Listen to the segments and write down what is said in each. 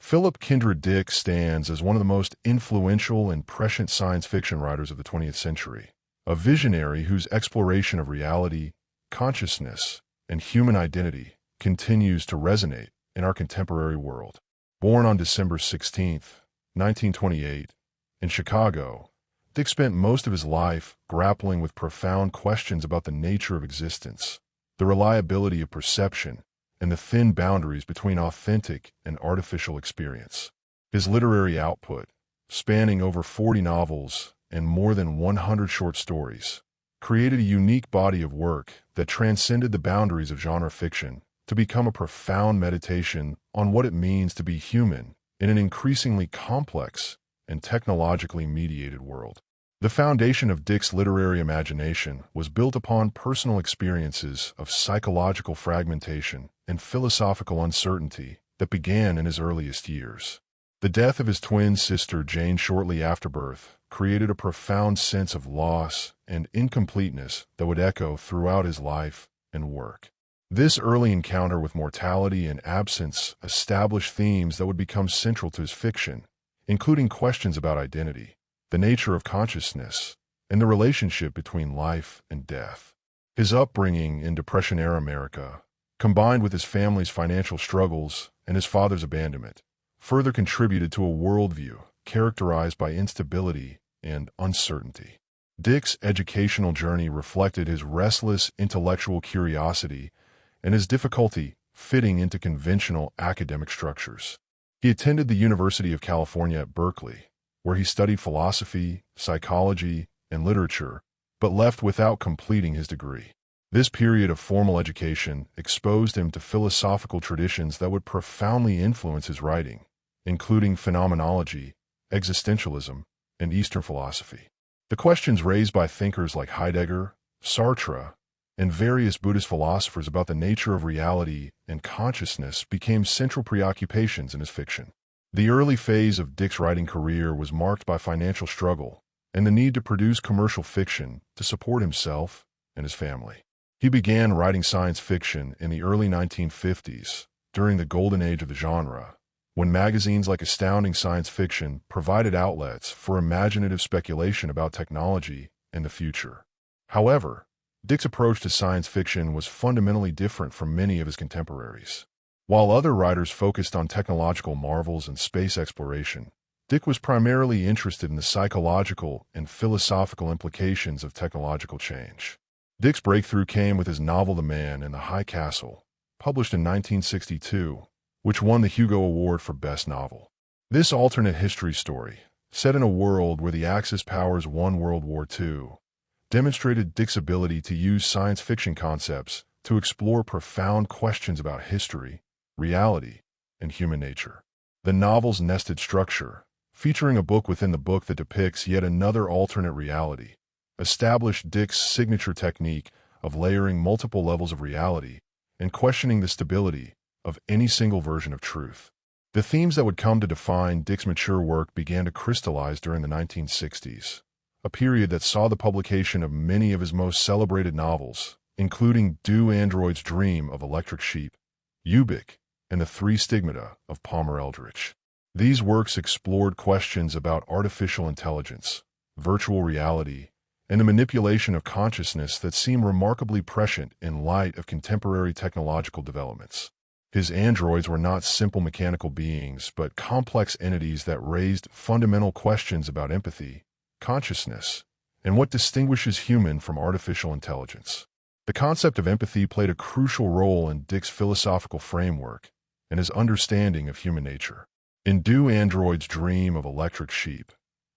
Philip Kindred Dick stands as one of the most influential and prescient science fiction writers of the 20th century, a visionary whose exploration of reality, consciousness, and human identity continues to resonate in our contemporary world. Born on December 16, 1928, in Chicago, Dick spent most of his life grappling with profound questions about the nature of existence, the reliability of perception, and the thin boundaries between authentic and artificial experience. His literary output, spanning over 40 novels and more than 100 short stories, created a unique body of work that transcended the boundaries of genre fiction to become a profound meditation on what it means to be human in an increasingly complex and technologically mediated world. The foundation of Dick's literary imagination was built upon personal experiences of psychological fragmentation and philosophical uncertainty that began in his earliest years. The death of his twin sister Jane shortly after birth created a profound sense of loss and incompleteness that would echo throughout his life and work. This early encounter with mortality and absence established themes that would become central to his fiction, including questions about identity, the nature of consciousness, and the relationship between life and death. His upbringing in Depression-era America, combined with his family's financial struggles and his father's abandonment, further contributed to a worldview characterized by instability and uncertainty. Dick's educational journey reflected his restless intellectual curiosity and his difficulty fitting into conventional academic structures. He attended the University of California at Berkeley, where he studied philosophy, psychology, and literature, but left without completing his degree. This period of formal education exposed him to philosophical traditions that would profoundly influence his writing, including phenomenology, existentialism, and Eastern philosophy. The questions raised by thinkers like Heidegger, Sartre, and various Buddhist philosophers about the nature of reality and consciousness became central preoccupations in his fiction. The early phase of Dick's writing career was marked by financial struggle and the need to produce commercial fiction to support himself and his family. He began writing science fiction in the early 1950s, during the golden age of the genre, when magazines like Astounding Science Fiction provided outlets for imaginative speculation about technology and the future. However, Dick's approach to science fiction was fundamentally different from many of his contemporaries. While other writers focused on technological marvels and space exploration, Dick was primarily interested in the psychological and philosophical implications of technological change. Dick's breakthrough came with his novel The Man in the High Castle, published in 1962, which won the Hugo Award for Best Novel. This alternate history story, set in a world where the Axis powers won World War II, demonstrated Dick's ability to use science fiction concepts to explore profound questions about history, reality, and human nature. The novel's nested structure, featuring a book within the book that depicts yet another alternate reality, established Dick's signature technique of layering multiple levels of reality and questioning the stability of any single version of truth. The themes that would come to define Dick's mature work began to crystallize during the 1960s, a period that saw the publication of many of his most celebrated novels, including Do Androids Dream of Electric Sheep, Ubik, and The Three Stigmata of Palmer Eldritch. These works explored questions about artificial intelligence, virtual reality, and the manipulation of consciousness that seem remarkably prescient in light of contemporary technological developments. His androids were not simple mechanical beings, but complex entities that raised fundamental questions about empathy, consciousness, and what distinguishes human from artificial intelligence. The concept of empathy played a crucial role in Dick's philosophical framework and his understanding of human nature. In Do Androids Dream of Electric Sheep,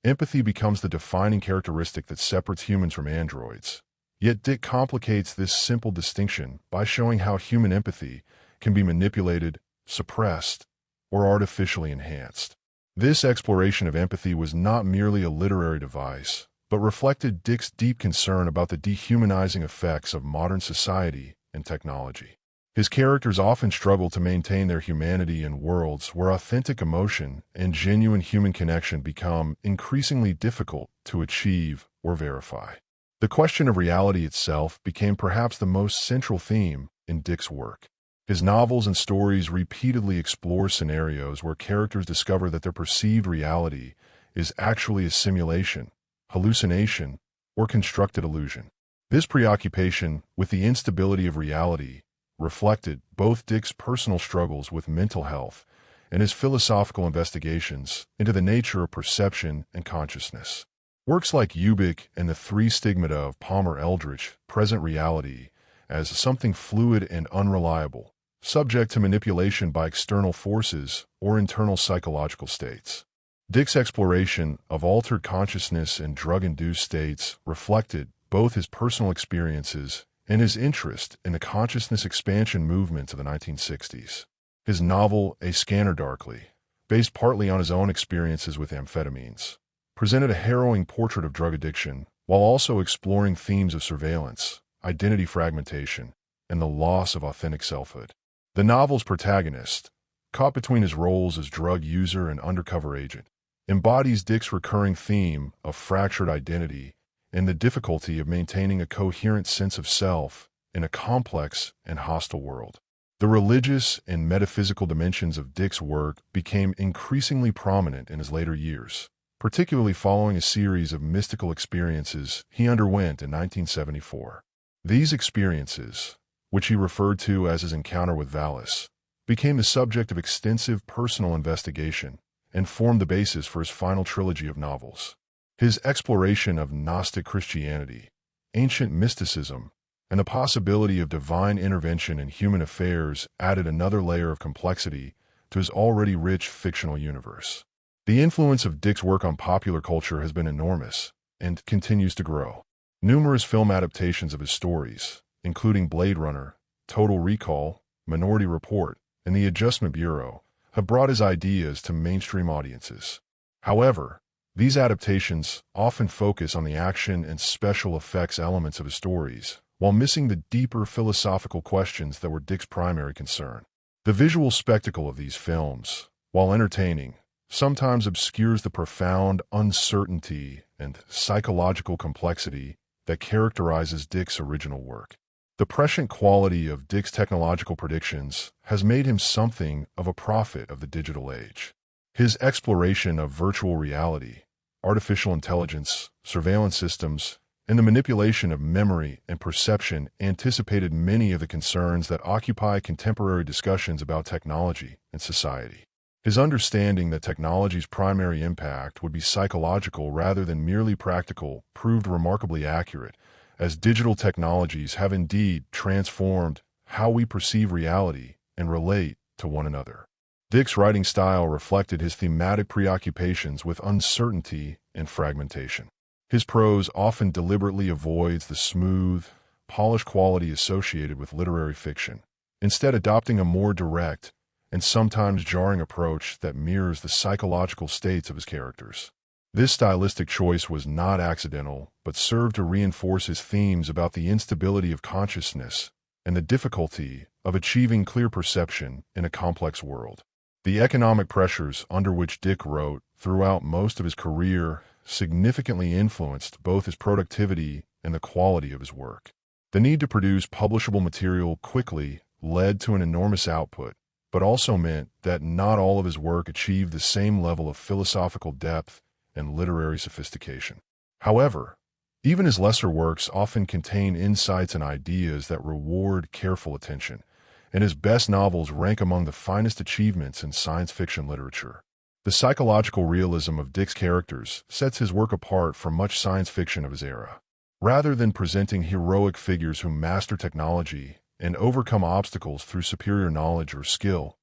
empathy becomes the defining characteristic that separates humans from androids. Yet Dick complicates this simple distinction by showing how human empathy can be manipulated, suppressed, or artificially enhanced. This exploration of empathy was not merely a literary device, but reflected Dick's deep concern about the dehumanizing effects of modern society and technology. His characters often struggle to maintain their humanity in worlds where authentic emotion and genuine human connection become increasingly difficult to achieve or verify. The question of reality itself became perhaps the most central theme in Dick's work. His novels and stories repeatedly explore scenarios where characters discover that their perceived reality is actually a simulation, hallucination, or constructed illusion. This preoccupation with the instability of reality reflected both Dick's personal struggles with mental health and his philosophical investigations into the nature of perception and consciousness. Works like Ubik and the Three Stigmata of Palmer Eldritch present reality as something fluid and unreliable, subject to manipulation by external forces or internal psychological states. Dick's exploration of altered consciousness and drug-induced states reflected both his personal experiences and his interest in the consciousness expansion movement of the 1960s. His novel, A Scanner Darkly, based partly on his own experiences with amphetamines, presented a harrowing portrait of drug addiction while also exploring themes of surveillance, identity fragmentation, and the loss of authentic selfhood. The novel's protagonist, caught between his roles as drug user and undercover agent, embodies Dick's recurring theme of fractured identity and the difficulty of maintaining a coherent sense of self in a complex and hostile world. The religious and metaphysical dimensions of Dick's work became increasingly prominent in his later years, particularly following a series of mystical experiences he underwent in 1974. These experiences, which he referred to as his encounter with Valis, became the subject of extensive personal investigation and formed the basis for his final trilogy of novels. His exploration of Gnostic Christianity, ancient mysticism, and the possibility of divine intervention in human affairs added another layer of complexity to his already rich fictional universe. The influence of Dick's work on popular culture has been enormous and continues to grow. Numerous film adaptations of his stories, including Blade Runner, Total Recall, Minority Report, and The Adjustment Bureau, have brought his ideas to mainstream audiences. However, these adaptations often focus on the action and special effects elements of his stories, while missing the deeper philosophical questions that were Dick's primary concern. The visual spectacle of these films, while entertaining, sometimes obscures the profound uncertainty and psychological complexity that characterizes Dick's original work. The prescient quality of Dick's technological predictions has made him something of a prophet of the digital age. His exploration of virtual reality, artificial intelligence, surveillance systems, and the manipulation of memory and perception anticipated many of the concerns that occupy contemporary discussions about technology and society. His understanding that technology's primary impact would be psychological rather than merely practical proved remarkably accurate, as digital technologies have indeed transformed how we perceive reality and relate to one another. Dick's writing style reflected his thematic preoccupations with uncertainty and fragmentation. His prose often deliberately avoids the smooth, polished quality associated with literary fiction, instead adopting a more direct and sometimes jarring approach that mirrors the psychological states of his characters. This stylistic choice was not accidental, but served to reinforce his themes about the instability of consciousness and the difficulty of achieving clear perception in a complex world. The economic pressures under which Dick wrote throughout most of his career significantly influenced both his productivity and the quality of his work. The need to produce publishable material quickly led to an enormous output, but also meant that not all of his work achieved the same level of philosophical depth and literary sophistication. However, even his lesser works often contain insights and ideas that reward careful attention, and his best novels rank among the finest achievements in science fiction literature. The psychological realism of Dick's characters sets his work apart from much science fiction of his era. Rather than presenting heroic figures who master technology and overcome obstacles through superior knowledge or skill,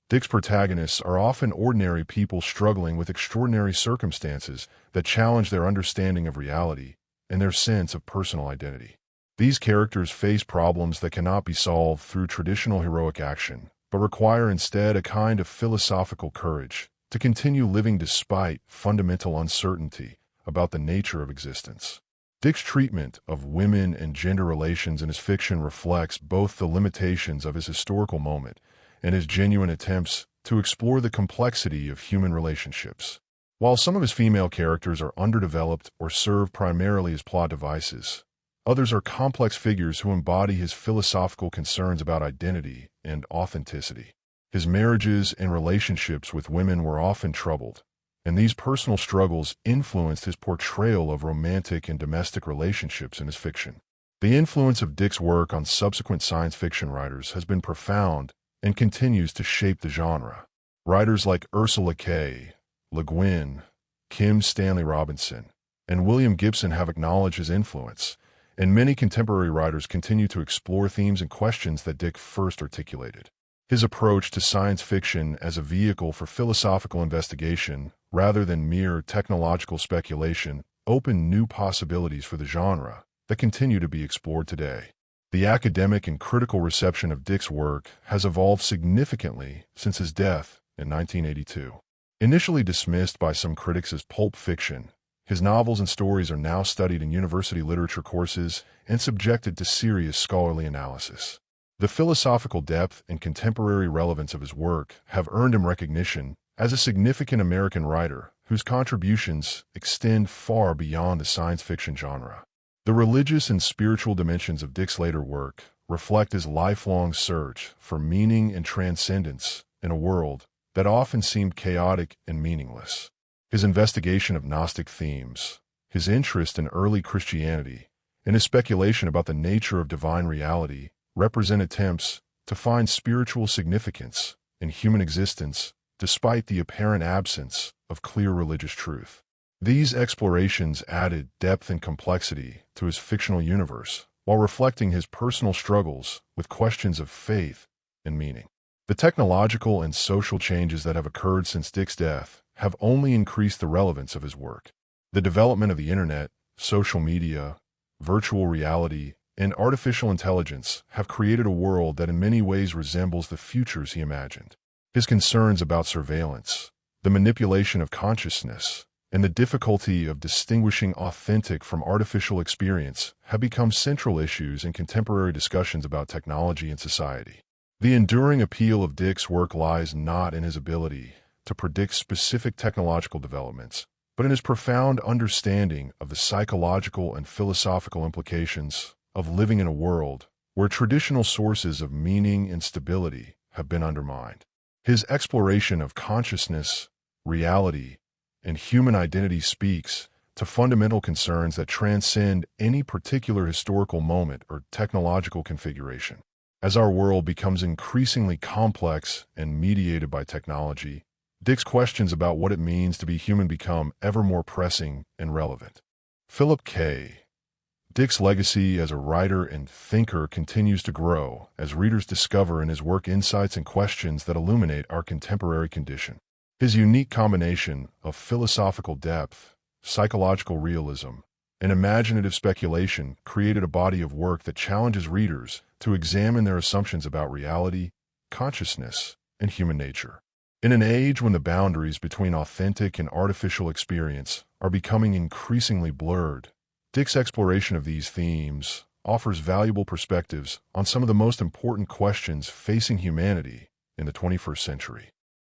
Dick's protagonists are often ordinary people struggling with extraordinary circumstances that challenge their understanding of reality and their sense of personal identity. These characters face problems that cannot be solved through traditional heroic action, but require instead a kind of philosophical courage to continue living despite fundamental uncertainty about the nature of existence. Dick's treatment of women and gender relations in his fiction reflects both the limitations of his historical moment and his genuine attempts to explore the complexity of human relationships. While some of his female characters are underdeveloped or serve primarily as plot devices, Others are complex figures who embody his philosophical concerns about identity and authenticity. His marriages and relationships with women were often troubled, and these personal struggles influenced his portrayal of romantic and domestic relationships in his fiction. The influence of Dick's work on subsequent science fiction writers has been profound and continues to shape the genre. Writers like Ursula K. Le Guin, Kim Stanley Robinson, and William Gibson have acknowledged his influence, and many contemporary writers continue to explore themes and questions that Dick first articulated. His approach to science fiction as a vehicle for philosophical investigation, rather than mere technological speculation, opened new possibilities for the genre that continue to be explored today. The academic and critical reception of Dick's work has evolved significantly since his death in 1982. Initially dismissed by some critics as pulp fiction, his novels and stories are now studied in university literature courses and subjected to serious scholarly analysis. The philosophical depth and contemporary relevance of his work have earned him recognition as a significant American writer whose contributions extend far beyond the science fiction genre. The religious and spiritual dimensions of Dick's later work reflect his lifelong search for meaning and transcendence in a world that often seemed chaotic and meaningless. His investigation of Gnostic themes, his interest in early Christianity, and his speculation about the nature of divine reality represent attempts to find spiritual significance in human existence despite the apparent absence of clear religious truth. These explorations added depth and complexity to his fictional universe while reflecting his personal struggles with questions of faith and meaning. The technological and social changes that have occurred since Dick's death have only increased the relevance of his work. The development of the internet, social media, virtual reality, and artificial intelligence have created a world that in many ways resembles the futures he imagined. His concerns about surveillance, the manipulation of consciousness, and the difficulty of distinguishing authentic from artificial experience have become central issues in contemporary discussions about technology and society. The enduring appeal of Dick's work lies not in his ability to predict specific technological developments, but in his profound understanding of the psychological and philosophical implications of living in a world where traditional sources of meaning and stability have been undermined. His exploration of consciousness, reality, and human identity speaks to fundamental concerns that transcend any particular historical moment or technological configuration. As our world becomes increasingly complex and mediated by technology, Dick's questions about what it means to be human become ever more pressing and relevant. Philip K. Dick's legacy as a writer and thinker continues to grow as readers discover in his work insights and questions that illuminate our contemporary condition. His unique combination of philosophical depth, psychological realism, and imaginative speculation created a body of work that challenges readers to examine their assumptions about reality, consciousness, and human nature. In an age when the boundaries between authentic and artificial experience are becoming increasingly blurred, Dick's exploration of these themes offers valuable perspectives on some of the most important questions facing humanity in the 21st century.